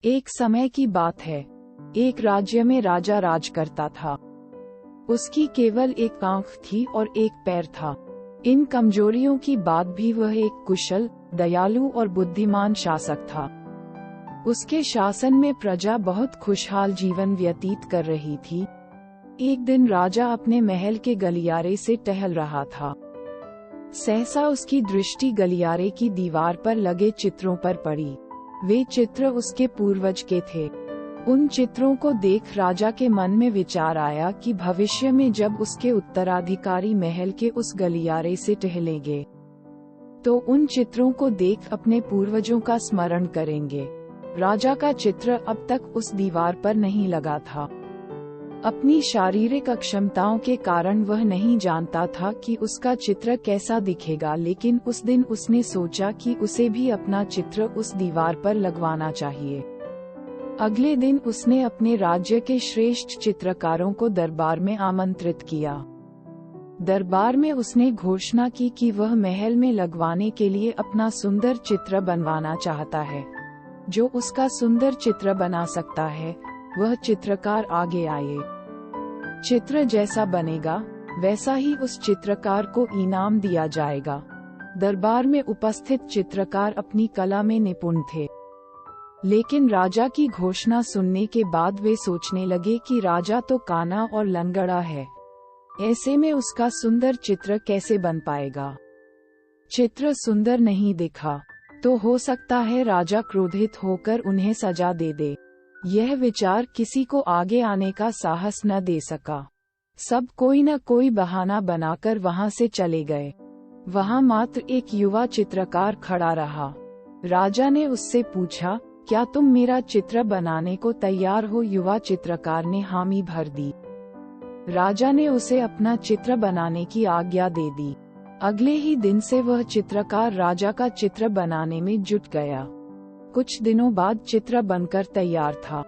एक समय की बात है। एक राज्य में राजा राज करता था। उसकी केवल एक आंख थी और एक पैर था। इन कमजोरियों की बाद भी वह एक कुशल, दयालु और बुद्धिमान शासक था। उसके शासन में प्रजा बहुत खुशहाल जीवन व्यतीत कर रही थी। एक दिन राजा अपने महल के गलियारे से टहल रहा था। सहसा उसकी दृष्टि गलियारे की दीवार पर लगे चित्रों पर पड़ी। वे चित्र उसके पूर्वज के थे। उन चित्रों को देख राजा के मन में विचार आया कि भविष्य में जब उसके उत्तराधिकारी महल के उस गलियारे से टहलेंगे तो उन चित्रों को देख अपने पूर्वजों का स्मरण करेंगे। राजा का चित्र अब तक उस दीवार पर नहीं लगा था। अपनी शारीरिक अक्षमताओं के कारण वह नहीं जानता था कि उसका चित्र कैसा दिखेगा, लेकिन उस दिन उसने सोचा कि उसे भी अपना चित्र उस दीवार पर लगवाना चाहिए। अगले दिन उसने अपने राज्य के श्रेष्ठ चित्रकारों को दरबार में आमंत्रित किया। दरबार में उसने घोषणा की कि वह महल में लगवाने के लिए अपना सुंदर चित्र बनवाना चाहता है। जो उसका सुंदर चित्र बना सकता है वह चित्रकार आगे आए। चित्र जैसा बनेगा वैसा ही उस चित्रकार को इनाम दिया जाएगा। दरबार में उपस्थित चित्रकार अपनी कला में निपुण थे, लेकिन राजा की घोषणा सुनने के बाद वे सोचने लगे कि राजा तो काना और लंगड़ा है, ऐसे में उसका सुंदर चित्र कैसे बन पाएगा। चित्र सुंदर नहीं दिखा तो हो सकता है राजा क्रोधित होकर उन्हें सजा दे दे। यह विचार किसी को आगे आने का साहस न दे सका। सब कोई न कोई बहाना बनाकर वहां से चले गए। वहां मात्र एक युवा चित्रकार खड़ा रहा। राजा ने उससे पूछा, क्या तुम मेरा चित्र बनाने को तैयार हो? युवा चित्रकार ने हामी भर दी। राजा ने उसे अपना चित्र बनाने की आज्ञा दे दी। अगले ही दिन से वह चित्रकार राजा का चित्र बनाने में जुट गया। कुछ दिनों बाद चित्र बनकर तैयार था।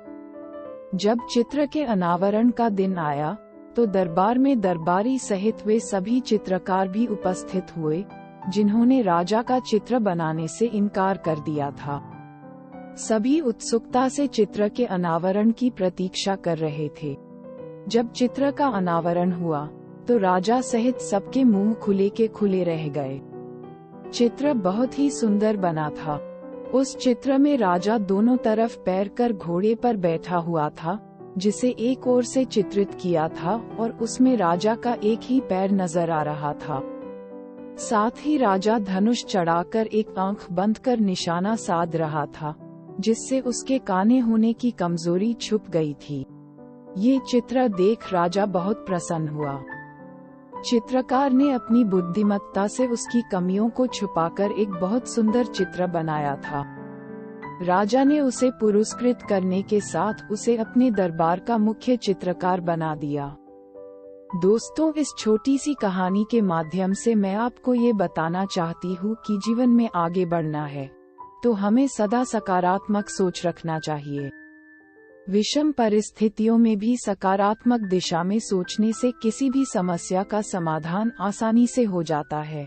जब चित्र के अनावरण का दिन आया तो दरबार में दरबारी सहित वे सभी चित्रकार भी उपस्थित हुए, जिन्होंने राजा का चित्र बनाने से इनकार कर दिया था। सभी उत्सुकता से चित्र के अनावरण की प्रतीक्षा कर रहे थे। जब चित्र का अनावरण हुआ तो राजा सहित सबके मुंह खुले के खुले रह गए। चित्र बहुत ही सुंदर बना था। उस चित्र में राजा दोनों तरफ पैर कर घोड़े पर बैठा हुआ था, जिसे एक ओर से चित्रित किया था और उसमें राजा का एक ही पैर नजर आ रहा था। साथ ही राजा धनुष चढ़ाकर एक आंख बंद कर निशाना साध रहा था, जिससे उसके काने होने की कमजोरी छुप गई थी। ये चित्र देख राजा बहुत प्रसन्न हुआ। चित्रकार ने अपनी बुद्धिमत्ता से उसकी कमियों को छुपाकर एक बहुत सुंदर चित्र बनाया था। राजा ने उसे पुरस्कृत करने के साथ उसे अपने दरबार का मुख्य चित्रकार बना दिया। दोस्तों, इस छोटी सी कहानी के माध्यम से मैं आपको ये बताना चाहती हूँ कि जीवन में आगे बढ़ना है तो हमें सदा सकारात्मक सोच रखना चाहिए। विषम परिस्थितियों में भी सकारात्मक दिशा में सोचने से किसी भी समस्या का समाधान आसानी से हो जाता है।